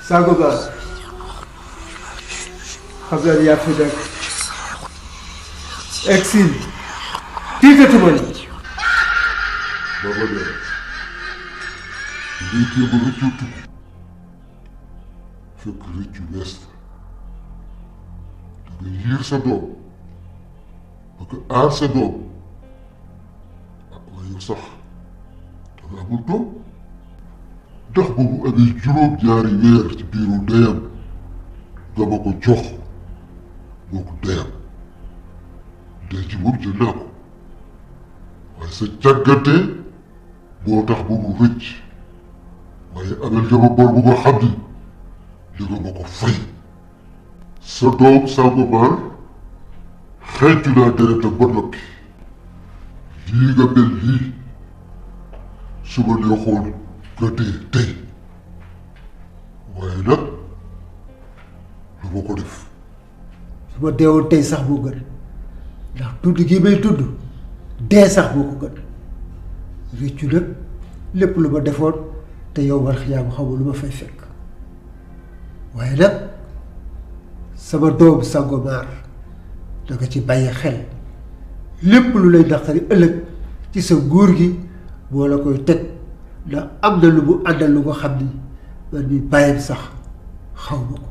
Sagoba xam naa yaa fi nekk exil tiitatuma la. booba de lii kii ba rëccutu fekk rëccu wees da nga yiir sa doom ba nga aar sa doom waaye yow sax da nga amul doom ndax ba mu amee juróom-ñaari weer ci biiru ndeyam nga ma ko jox moo ko ndeyam ndey ji moom jël naa ko waaye sa càggante moo tax ba mu rëcc waaye amel nga ma bor bu nga xam ni li nga ma ko fay sa doom Sangomar xeetu naa deretam ba noppi lii nga mel lii su ma neexoon nga dee tey waaye nag lu ma ko def. su ma deewoon tey sax moo gën ndax tudd gi may tudd dee sax moo ko gën réccu nag lépp lu ma defoon te yow man xiyaam xamul lu ma fay fekk waaye nag sama doom Sangomar da nga ci bàyyi xel lépp lu lay naqari ëllëg ci sa nguur gi moo la koy teg ndax am na lu mu àndal lu nga xam ni man mi bàyyam sax xaw ma ko.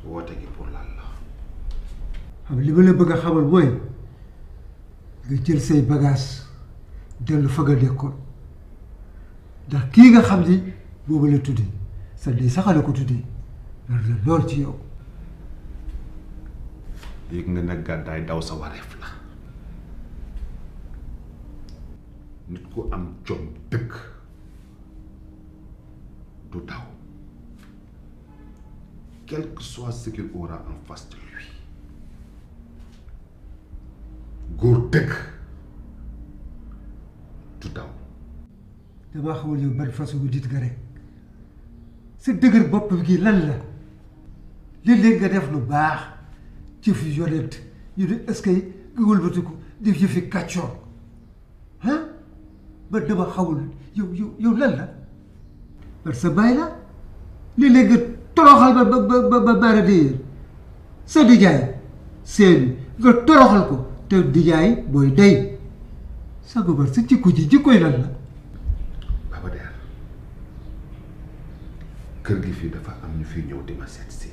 woote gi pour lan la. xam li ma la bëgg a xamal mooy nga jël say bagages dellu fa nga nekkoon ndax kii nga xam ni boobu la tuddee sa ndey saxale ko tuddee lool ci yow. yëg nga nag gàddaay daw sa wareef la nit ku am jom dëgg du daw quel que soit ce qu'il aura en face de lui góor dëgg du daw. damaa xamul yow ban façon bu dit nga rek sa dëgër bopp gi lan la léeg-léeg nga def lu baax ci fi yonent ñu ne est-ce que nga wëlbatiku def yëfi kàccoor ah man dama xamul yow lan la parce que bàyyi la léeg-léeg nga toroxal ba baara déyéen sa dijaay seen nga toroxal ko te dijaay booy day Sangomar sa jikko ji jikkoy lan la. Baba Der kër gi fii dafa am ñu fiy ñëw di ma seet si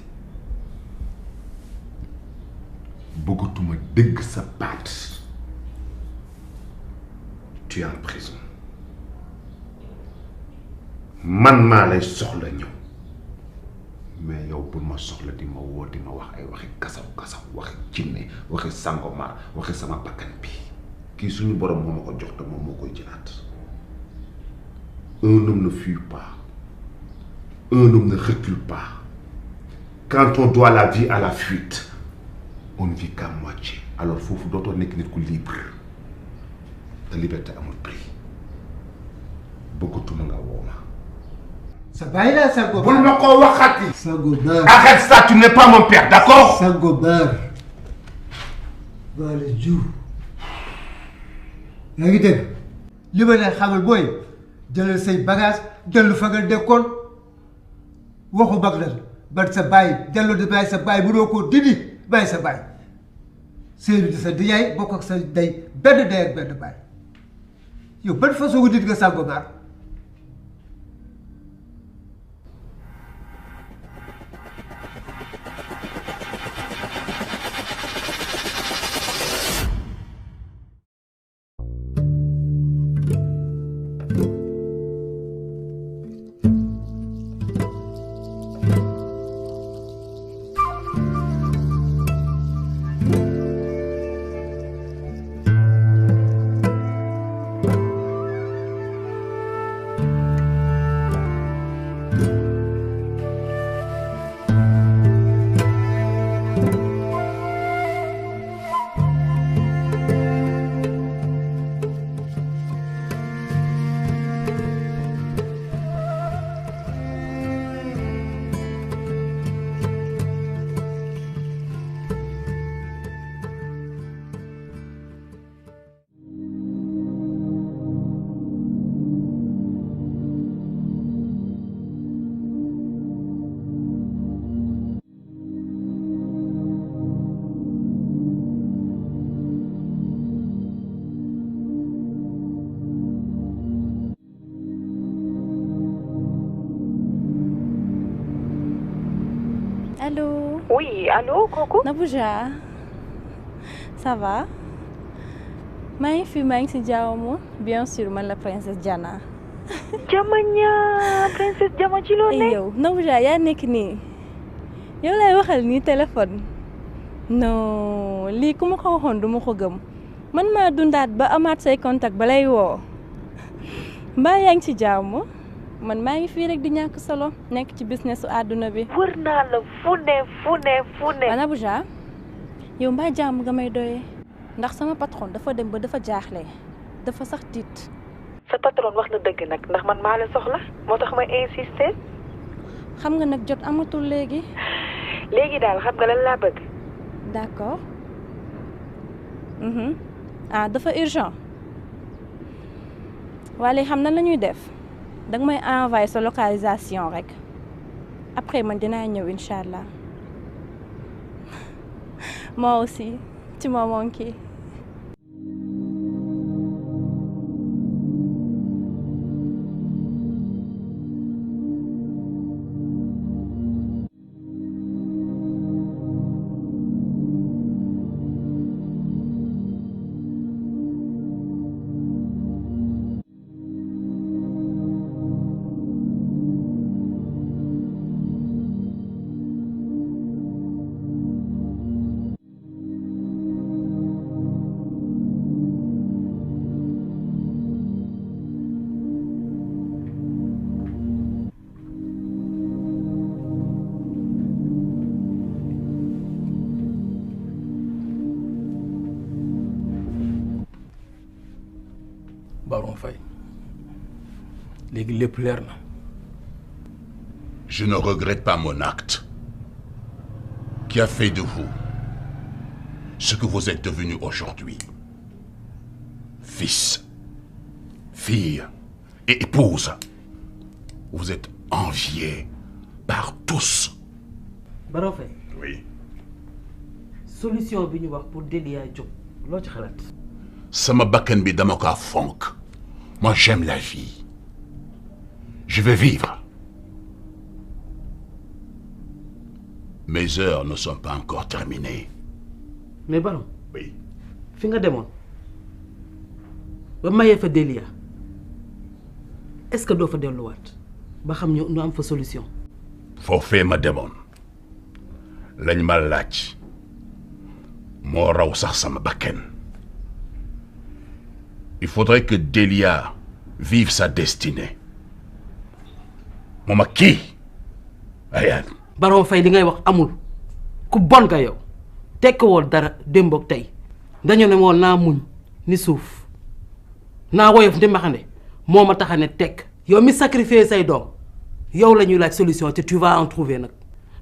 bëggatuma dégg sa baat tu es en prison man maa lay soxla ñëw mais yow bul ma soxla di ma woo di ma wax ay waxi kasaw waxi jinne waxi Sangomar waxi sama bakkan bi kii suñu borom moo ma ko jox te moom moo koy jëlaat. Un homme ne fuit pas, un homme ne recule pas. Quand on doit la vie à la fuite, on ne vit qu'à moitié. Alors foofu dootoo nekk nit ku libre te liberté amul prix bëggatuma nga woo ma. sa baay laa Sangobar. bul ma ko waxati. Sangobar. Arrête ça, tu n'es pas mon père, d'accord? Sangobar. Waly Diouf. yaa ngi dégg li ma leen xamal booy jëlal say bagage dellu fa nga dekkoon waxu mag la ban sa baay dellu di bàyyi sa baay bu doo ko dindi bàyyi sa baay Seydou di sa diyaay bokk ak sa day benn day ak benn baay yow ban façon nga dit nga Sangobar. Allô? Oui, allô, Coco? Nabouja, ça va? maa ngi fi maa ngi si jàmm bien sûr man la princesse Diana. Jamanya, princesse Jama ci loo ne? yow Nabouja yaa nekk nii yow lay waxal nii téléphone non lii ku ma ko waxoon du ma ko gëm man maa dundaat ba amaat say contact ba lay woo mbaa yaa ngi ci jàmm man maa ngi fii rek di ñàkk solo nekk ci businessu àdduna bi. wër naa la fu ne. Nabouja yow mbaa jàmm nga may doyee ndax sama patron dafa dem ba dafa jaaxle dafa sax tiit. sa patron wax na dëgg nag ndax man maa la soxla moo tax ma insister. xam nga nag jot amatul léegi. léegi daal xam nga lan laa bëgg. d'accord. ah dafa urgent. waaye xam na la ñuy def danga may envoyer sa localisation rek après man dinaa ñëw incha allah moi aussi tu m'as manqué. Baron Faye léegi lépp leer na. Je ne regrette pas mon acte qui a fait de vous ce que vous êtes devenu aujourd'hui. Fils, fille et épouse. Vous êtes enviés par tous. Baron Faye. Oui. Solution bi ñu wax pour Delia jóg loo ci xalaat. Sama bakkan bi dama ko fonk. Moi j'aime la vie. Je veux vivre. Mes heures ne sont pas encore terminées. Mais Baron. Oui. fi nga demoon ba mayee fa Delia est-ce que doo fa delluwaat ba xam ñu am fa solution. Foofee ma demoon lañ ma laaj moo raw sax sama bakkan. Il faudrait que Delia vive sa destinée. moom ak kii ayaan. Baron Faye li ngay wax amul ku bon nga yow tekki woon dara démb ak tey dañu ne woon naa muñ ni suuf naa woyof ndi maxane moo ma tax a ne tekk yow mi sacrifier say doom yow la ñuy laaj solution te tu vas en trouver nag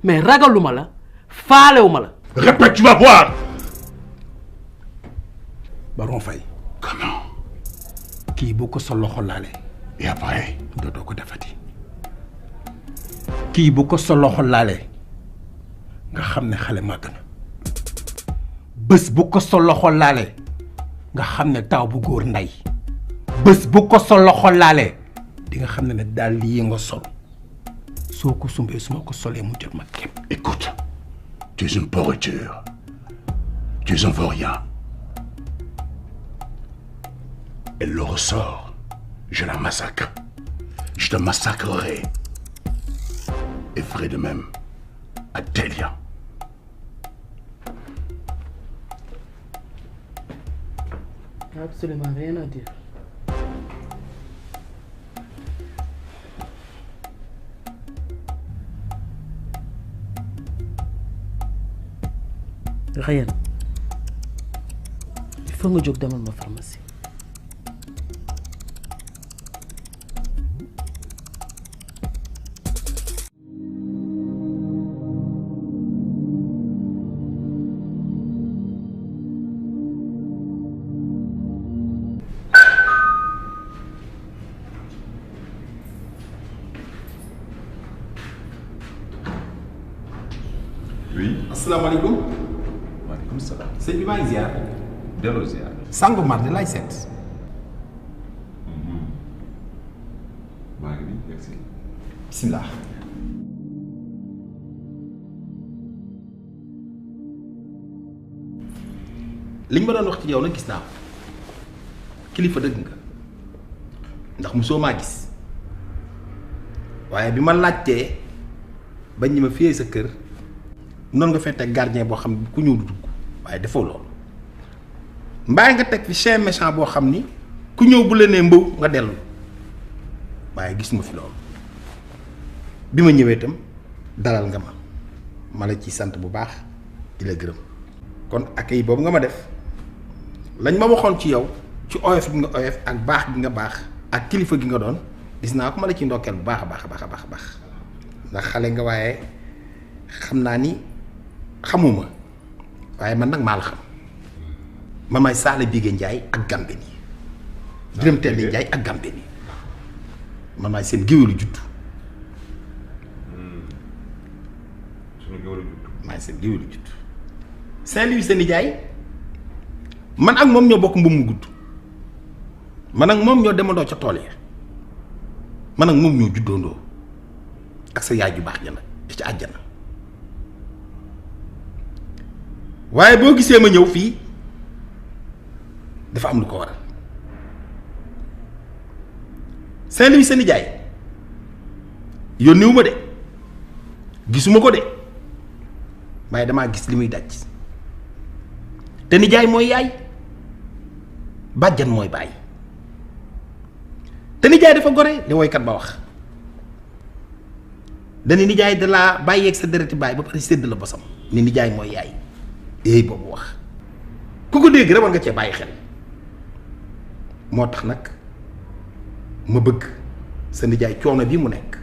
mais ragaluma la faalewuma la. Répète, tu vas voir. Baron Faye. Comment? kii bu ko sa loxo laalee. Et après? dootoo ko defati. kii bu ko sa loxo laalee nga xam ne xale màgg na. bés bu ko sa loxo laalee nga xam ne taw bu góor nday. bés bu ko sa loxo laalee di nga xam ne daal lii nga sol soo ko sumbee su ma ko solee mu jot ma képp. Écoute, tu es une pourriture. Tu es un vaurien. Elle le ressort. Je la massacre. Je te massacrerai. Et ferai de même à Delia. Absolument rien à dire. Rien. Il faut nga jóg demal ma pharmacie. Oui. asalaamaaleykum. Waaleykum salaam. sëñ bi maa ngi ziar. delloo ziar. Sango Mar di laay seet. maa ngi nii yegg si. bisimilah. liñ ma doon wax ci yow nag gis naa ko kilifa dëgg nga ndax mosoo maa gis waaye bi ma laajtee bañ ñi ma fiyee sa kër noonu nga fekk gardien boo xam ne ku ñëw du dugg waaye defoo loolu mbaay nga teg fi chien méchant boo xam ni ku ñëw bu la nee mbëw nga dellu waaye gis nga fi loolu bi ma ñëwee itam dalal nga ma la ci sant bu baax di la gërëm kon accueil boobu nga ma def lañ ma waxoon ci yow ci oyof gi nga oyof ak baax gi nga baax ak kilifa gi nga doon gis naa ko ma la ci ndokkeel bu baax a baax a baax a baax a baax ndax xale nga waaye xam naa ni xamuma waaye man nag maa la xam man may Saala Bigué Ndiaye ak Gambe nii Birame Telle Ndiaye ak Gambe nii man maay seen géwélu juddu maay seen géwélu juddu Saint-Louis seen nijaay man ak moom ñoo bokk mbubb mu gudd man ak moom ñoo demandoo ca tool ya man ak moom ñoo juddoondoo ak sa yaay ju baax ja nag ci àjjana waaye boo gisee ma ñëw fii dafa am lu ko waral Saint-Louis sa nijaay yónniwu ma de gisuma ko de waaye damaa gis li muy daj te nijaay mooy yaay bàjjan mooy baay te nijaay dafa gore li woykat ba wax dani nijaay da laa bàyyeeg sa dereti baay ba pare sédd la bosam ni nijaay mooy yaay éey boobu wax ku ko dégg rek war nga cee bàyyi xel moo tax nag ma bëgg sa nijaay coono bi mu nekk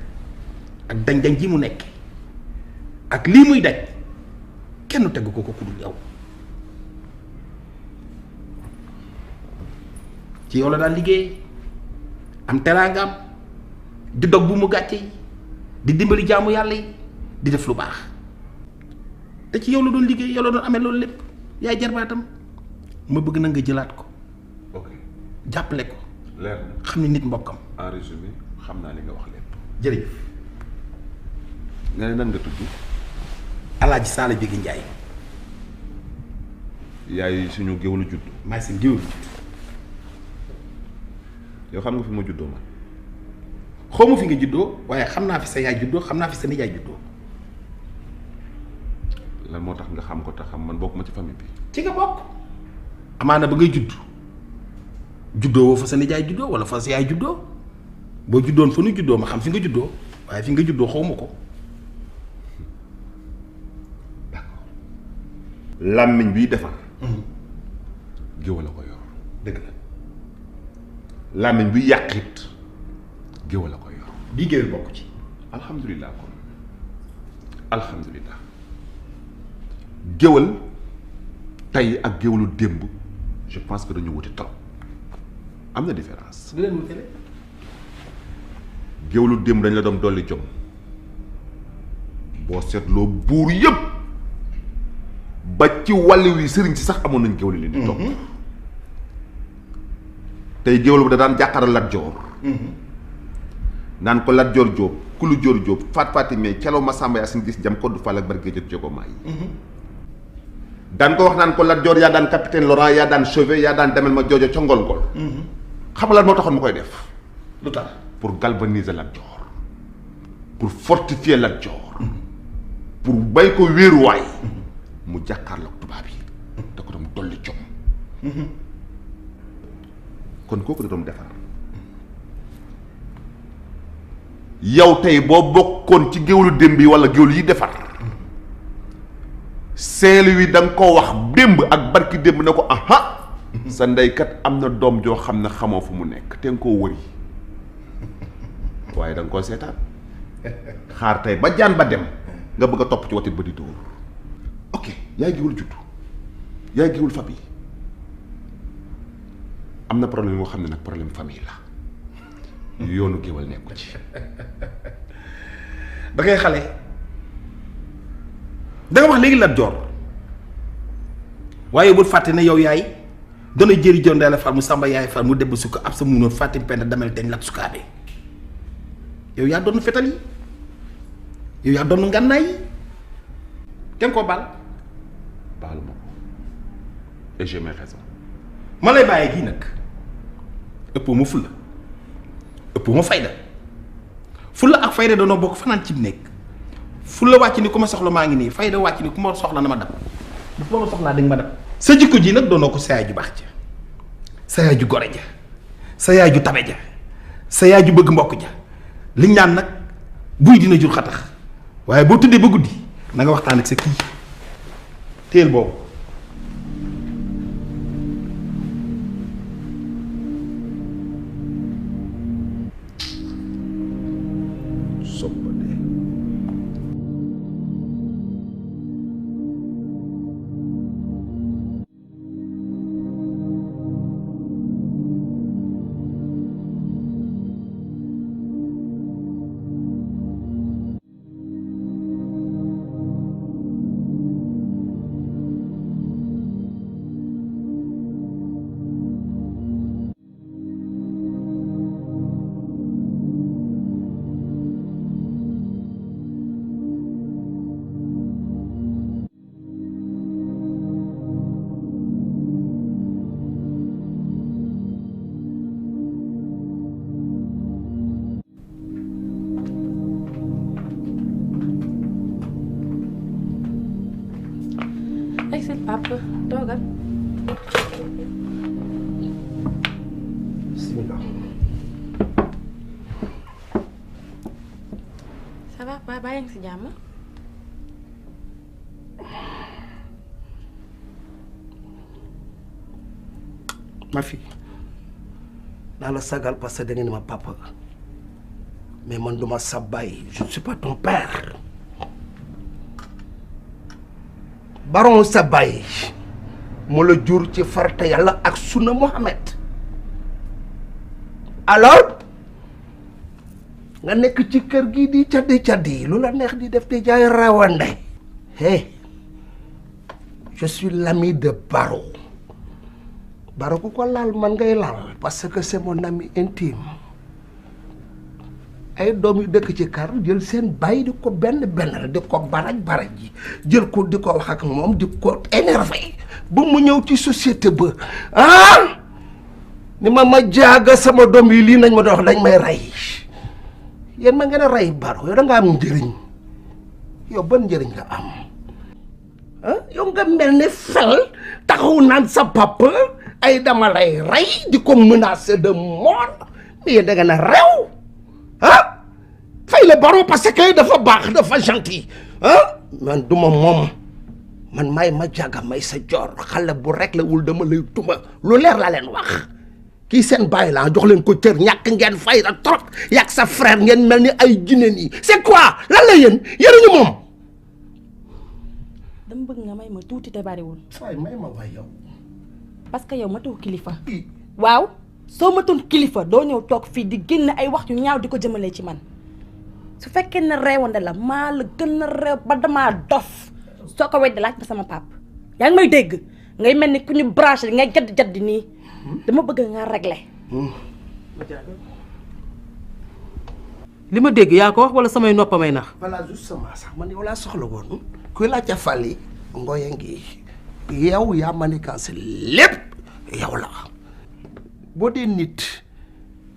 ak dañ-dañ ji mu nekk ak lii muy daj kenn tegu ko ku dul yow ci yow la daan liggéey am teraangaam di dog bu mu gàcce yi di dimbali jaamu yàlla yi di def lu baax te ci yow la doon liggéey yow la doon amee loolu lépp yaay jarbaatam ma bëgg na nga jëlaat ko ok jàppale ko leer na xam ne nit mbokkam en résumé xam naa li nga wax lépp. jërëjëf nga ne nan nga tudd. Alaaji Saala Bigué Ndiaye yaay suñu géwlu judd. maay seen géwélu judd yow xam nga fi ma juddoo man. xaw ma fi nga juddoo waaye xam naa fi sa yaay juddoo xam naa fi sa nijaay juddoo lan moo tax nga xam ko te xam man bokk ma ci famille bi. ci nga bokk amaana ba ngay juddoo woo fa sa nijaay juddoo wala fa sa yaay juddoo boo juddoon fa nu juddoo ma xam fi nga juddoo waaye fi nga juddoo xaw ma ko. làmmiñ biy defar. géwal la ko yor. dëgg la làmmiñ biy yàqit géwal la ko yor. bii géwél bokk ci. alhamdulilah kon alhamdulilah géwal tey ak géwalu démb je pense que dañu wuti trop am na différence. lu leen wutale. géwalu démb dañ la doon dolli jom boo seetloo buur yëpp ba ci wàllu wi sëriñ si sax amoon nañ géwal yi leen di topp. tey géwal bu da daan jàkkaarloo Lat Joor naan ko Lat Joor Jóob Kulu Joor Jóob Faat Faatime Celo Masamba Yaasin gis jam koddu Fall ak barke jot jogo maay daan ko wax naan ko Lat Joor yaa daan capitaine Laurent yaa daan Chauvet yaa daan demel ma joojo ca ngol-ngol xam nga lan moo taxoon mu koy def lu tax pour galvaniser Lat Joor pour fortifier Lat Joor pour bay ko wéeruwaay mu jàkkaarloog tubaab yi da ko doon dolli jom kon kooku da doon defar yow tey boo bokkoon ci géwlu démb yi wala géwlu yi defar Saint-Louis da nga ko wax démb ak barki démb ne ko aha sa ndeykat am na doom joo xam ne xamoo fu mu nekk te nga koo wëri waaye da nga koo seetaan xaar tey ba jaan ba dem nga bëgg a topp ci watit ba di dóor ok yaay géwul juddu yaay géwul famille am na problème moo xam ne nag problème famille la yoonu géwal nekku ci da ngay xale da nga wax léegi Lat Joor waaye bul fàtte ne yow yaay doona jëri jon ndee la far mu sàmba yaay far mu debb su ko ab sa munoon fàtte pend damel teñ lat sukaabe yow yaa doon fetal yi yow yaa doon ngànnaay yi te koo baal baalu ma ko et j'ai mes raisons ma lay bàyyee kii nag ëpp ma fulla ëpp ma fayda fulla ak fayda doonoo bokk fanaan ci nekk fulla wàcc ni ku ma soxla maa ngi nii fayda wàcc ni ku ma soxla na ma dab bu ma soxlaa danga ma dab sa jikko ji nag doonoo ko sa yaay ju baax ja sa yaay ju gore ja sa yaay ju tabe ja sa yaay ju bëgg mbokk ja liñ naan nag buy dina jur xatax waaye boo tuddee ba guddi na nga waxtaan ak sa kii téel boobu Papa, toogal. Bismillah. Ça va papa, baa ngi si jàmm? Ma fille, naa la sagal parce que da ngeen ma papa mais man duma sa baay, je ne suis pas ton père. Baron sa baay mu la jur ci farata yàlla ak sunna Mohamed alors nga nekk ci kër gi di caddi lu la neex di def di jaay rawande hey je suis l'ami de Baro ku ko laal man ngay laal parce que c'est mon ami intime ay doom yu dëkk ci kar jël seen bàyyi di ko benn di ko baraj ji jël ko di ko wax ak moom di ko énervé ba mu ñëw ci société ba ni ma jaaga sama doom yi lii nañ ma dox dañ may rey yéen ma ngeen a rey Baro yow da nga am njëriñ yow ban njëriñ nga am yow nga mel ni fel taxaw naan sa papa ay dama lay rey di ko menacer de mort mais yéen da nga na rew fay la Baro parce que dafa baax dafa gentil man duma moom man may ma jàgga may sa joor xale bu rek la wul dama lay tuma lu leer laa leen wax kii seen bàyyi laa jox leen ko cër ñàkk ngeen fay la trop yàgg sa frère ngeen mel ni ay jinne nii c'est quoi lan la yéen yéenuñu moom. dama bëgg nga may ma tuuti te bariwul. waay may ma waay yow. parce que yow matoo kilifa. waaw soo matoon kilifa doo ñëw toog fii di génn ay wax yu ñaaw di ko jëmale ci man su fekkee ne reewande la maa la gën a reew ba damaa dof soo ko weddi laaj ma sama pap yaa ngi may dégg ngay mel ni ku ñu branché ngay jadd nii dama bëgg nga régler. li ma dégg yaa ko wax wala samay noppa may nax. voilà justement sax man yow laa soxla woon kuy laa ca fàlli ngooye ngi yow yaa manigance lépp yow la boo dee nit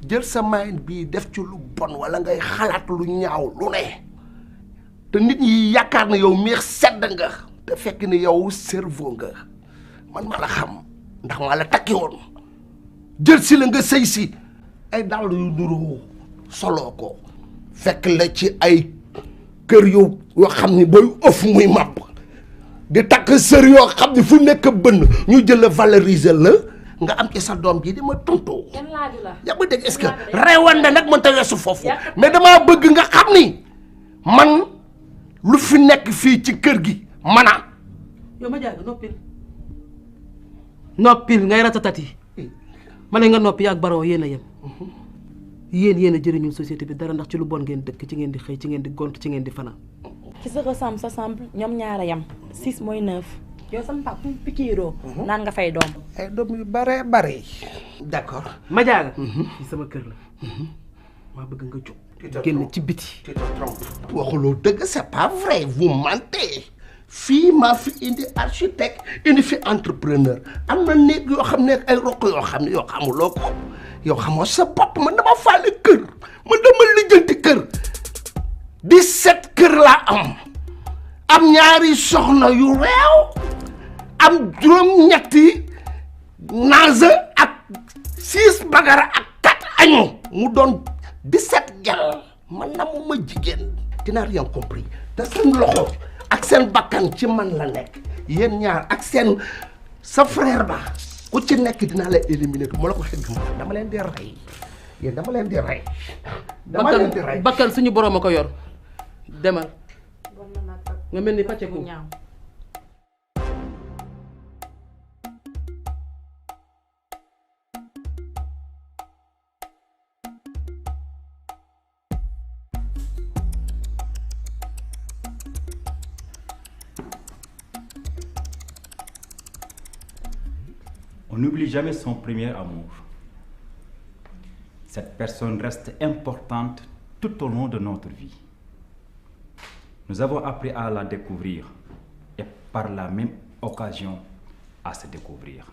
jël sa main bii def ci lu bon wala ngay xalaat lu ñaaw lu ne te nit ñi yaakaar na yow miix sedd nga te fekk ni yow cerveau nga man maa la xam ndax maa la takki woon jël si la nga sëy si ay dàll yu nuroo soloo ko fekk la ci ay kër yoo xam ni booy ëff muy màpp di takk sër yoo xam ni fu nekk bënn ñu jël la valoriser la nga am ci sa doom ji di ma tontu. yaa ma dégg est-ce que reewande nag mën ta weesu foofu mais damaa bëgg nga xam ni man lu fi nekk fii ci kër gi mana yow ma jàng noppil ngay ratatati ma ne nga noppi ak Baron yéen a yem yéen a jëriñu société bi dara ndax ci lu bon ngeen dëkk ci ngeen di xëy ci ngeen di gont ci ngeen di fanaan. qui se ressemble s'assemble ñoom ñaara yam 6 mooy 9 yow sama papa pikiiroo naan nga fay doom. ay doom yu bare bare. d'accord ma jaaga. fii sama kër la. maa bëgg nga jóg. génn ci biti. tu te trompes. waxuloo dëgg c'est pas vrai vous mentez fii maa fi indi architecte indi fi entrepreneur am na néeg yoo xam ne ay roq yoo xam ne yoo xamuloo ko yow xamoo sa bopp man dama faale kër man dama lijjanti kër 17 kër laa am ñaari soxna yu réew am juróom-ñetti naase ak 6 bagara ak 4 añu mu doon 17 gal man na mu ma jigéen dinaa rien compris te seen loxo ak seen bakkan ci man la nekk yéen ñaar ak seen sa frère ba ku ci nekk dinaa la éliminer du ma la ko xegg dama leen di rey yéen dama leen di rey. dama leen di rey bakkan suñu borom a ko yor demal nga mel ni pàcce ku ñaaw. On n'oublie jamais son premier amour. Cette personne reste importante tout au long de notre vie. Nous avons appris à la découvrir et par la même occasion à se découvrir.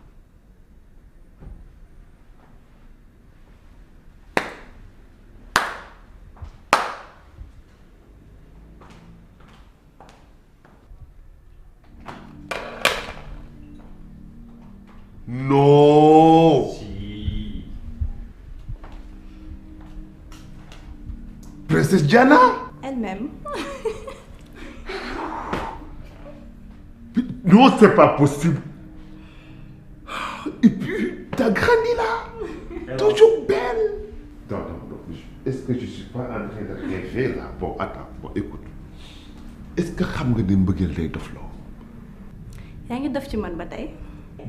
Non. Si. Princesse Diana. Elle-même. Non, c'est pas possible. Et puis, t'as grandi là. Toujours belle. Non. Est-ce que je suis pas en train de rêver là? Bon, attends. Bon, écoute. Est-ce que xam nga ne mbëggeel day dof loo? yaa ngi dof ci man ba tey.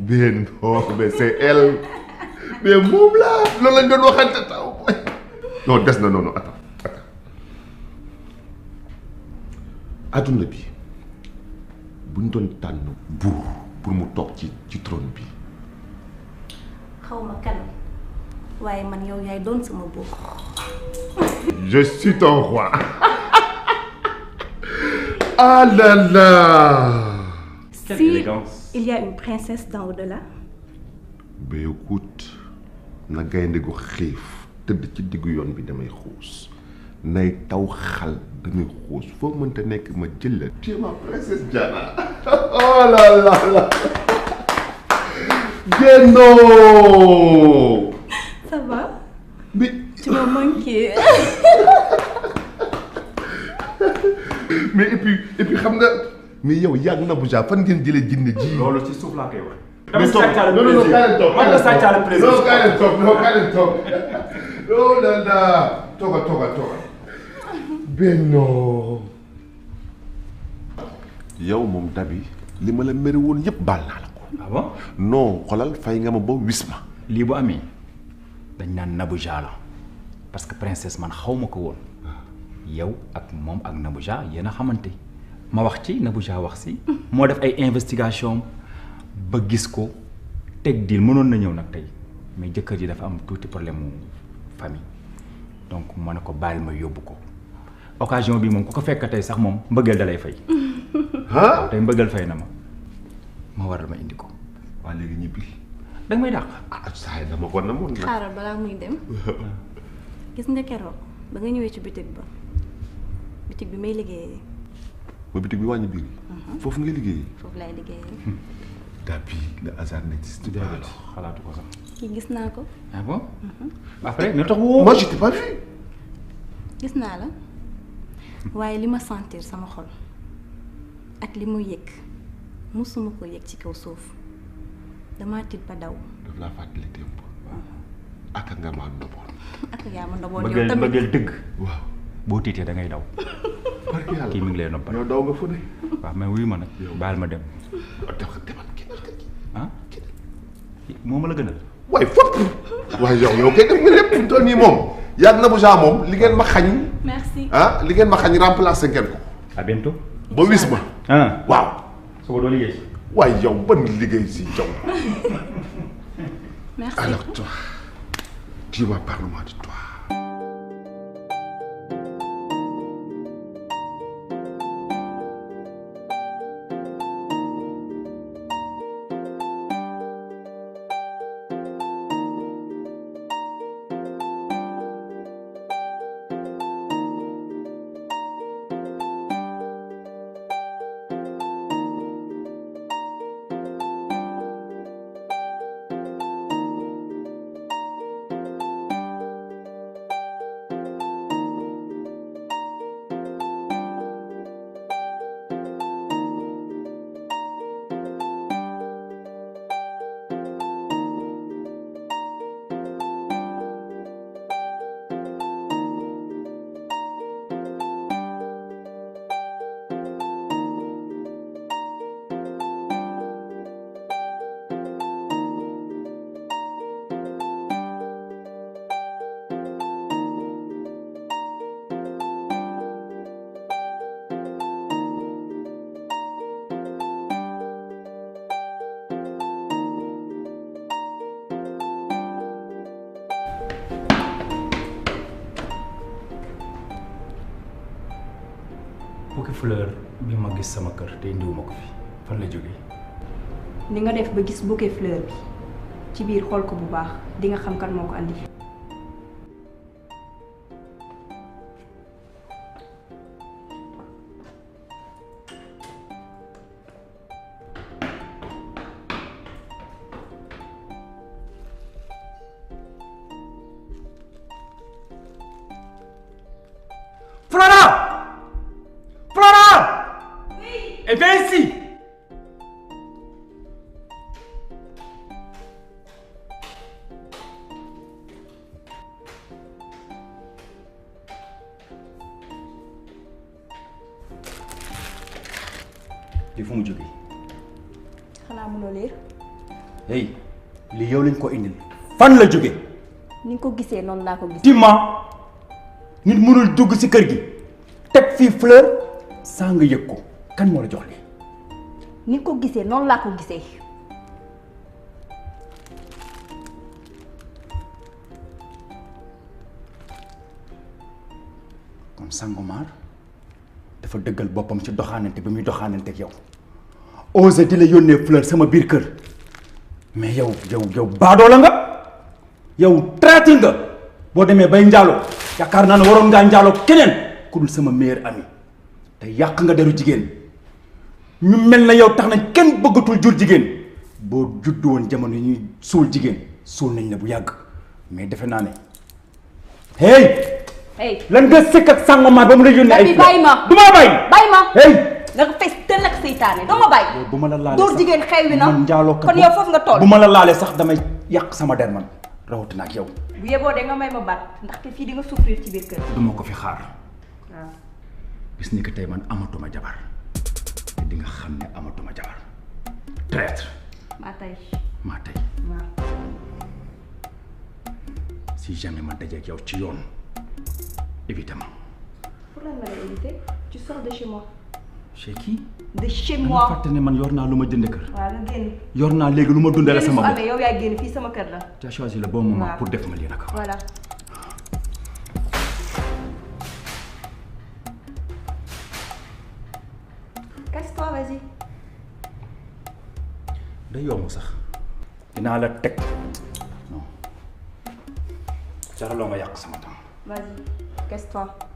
Mais non, mais c'est elle. Mais moom la loolu lañ doon waxante taw. Non, des na non, attends. Adduna bi bu ñu doon tànn buur pour mu toog ci trône bi. xaw ma kan waaye man yow yaay doon sama buur. Je suis ton roi. Ah là là. Quelle élégance. Il y a une princesse dans au-delà. Mais écoute, na gaynde gu xiif tëdd ci diggu yoon bi damay xuus nay taw xal damay xuus foo mënta nekk ma jël la. Tu es ma princesse Diana. Oh là là là. Génno. Ça va? Mais tu m'as manqué. Mais et puis xam nga mais yow yàgg na bu ja fan ngeen jëlee jinne ji. loolu ci suuf laa koy wax. dama sàccaale plaisir man nga sàccaale plaisir. non kaay leen toog non kaay leen toog oh là là toogal Benno. yow moom Dabi li ma la mere woon yëpp baal naa la ko. ah bon non xolal fay nga ma ba wis ma. lii bu amee dañ naan Nabouja la parce que princesse man xaw ma ko woon yow ak moom ak Nabouja yéen a xamante ma wax ci Nabouja wax si moo def ay investigation ba gis ko teg diil mënoon na ñëw nag tey mais jëkkër ji dafa am tuuti problème mu famille donc ma ne ko baal ma yóbbu ko occasion bi moom ku ko fekk tey sax moom mbëggeel da lay fay. ah tey mbëggeel fay na ma waral ma indi ko. waa léegi ñibbi. danga may dàq. ah saa yi dama ko namoon nag. xaaral balaa muy dem gis nga keroog ba nga ñëwee ci bitig bi may liggéeyee. ba bitig bi wàññi biir yi. foofu ngay liggéeyee. foofu laay liggéeyee. Dabi le hasard n'existe pas. xalaatu ko sax. kii gis naa ko. ah bon. après nga tax woo. moi je t'ai pas vu. gis naa la waaye li ma sentir sama xol ak li mu yëg musuma ko yëg ci kaw suuf damaa tiit ba daw. daf laa fàttali démb. ak nga ma ndoboon. ak yaa ma ndoboon yow tamit bëggeel dëgg. waaw boo tiitee da ngay daw. parce que yàlla kii mi ngi lay noppal. yow daw nga fu ne. waaw mais wuyu ma nag. baal ma dem. ah moom la gënal. waaye fopp. waaye yow kay def nga lépp fi mu toll nii moom. yàgg Nabouja moom li ngeen ma xañ. merci ah li ngeen ma xañ remplacé ngeen ko. à bientôt. ba wis ma. ah waaw. suba doo liggéey. waaye yow ban liggéey si yow. merci alors toi dis-moi parle-moi de toi. bouquet fleur bi ma gis sama kër te indiwuma ko fi fan la jógee. ni nga def ba gis bouquet fleur bi ci biir xool ko bu baax di nga xam kan moo ko andi. Et viens ici. li fu mu jógee. xanaa mënoo leer. hey li yow lañ ko indil. fan la jógee. ni nga ko gisee noonu laa ko gisee. Tima nit mënul dugg ci kër gi teg fii fleur saa nga yëg ko kan moo la jox lii. ni nga ko gisee noonu laa ko gisee. kon Sangomar dafa dëggal boppam ci doxaanante bi muy doxaanante ak yow osé di la yónnee fleur sama biir kër mais yow baadoo la nga yow traité nga boo demee bay njaaloo yaakaar naa ne waroon ngaa njaaloo keneen ku dul sama meilleur ami te yàq nga deru jigéen ñu mel na yow tax nañ kenn bëggatul jur jigéen boo juddu woon jamono yi ñuy suul jigéen suul nañ la bu yàgg mais defe naa ne hey lan nga sëkk ak Sangomar ba mu la yónnee ay bàyyi ma du ma bàyyi bàyyi ma hey nga fees dell ak seytaane doo ma bàyyi. bu ma la laalee dóor jigéen xew wi na man njaaloo kon yow foofu nga toll. bu ma la laalee sax damay yàq sama der man rawatina ak yow. bu yeboo de nga may ma baat ndaxte fii di nga souffrir ci biir kër. duma ko fi xaar. waaw. bis ni que tey man amatuma jabar te di nga xam ne amatuma jabar traître. maa tey. maa tey. waaw. si jamais ma dajeeg yow ci yoon évidemment. Pour lan nga lay éviter tu sors de chez moi. chez qui. de chez dama moi. fàtte ne man yor naa lu ma jënd kër. waaw nga génn. yor naa léegi lu ma dundale sama bopp. amee yow yaay génn fii sama kër la. tu as choisi le bon moment waaw. pour def ma lii nag. voilà. Casse-toi, vas-y. day yomb sax dinaa la teg non jaraloo nga yàq sama temps. Vas-y, casse-toi.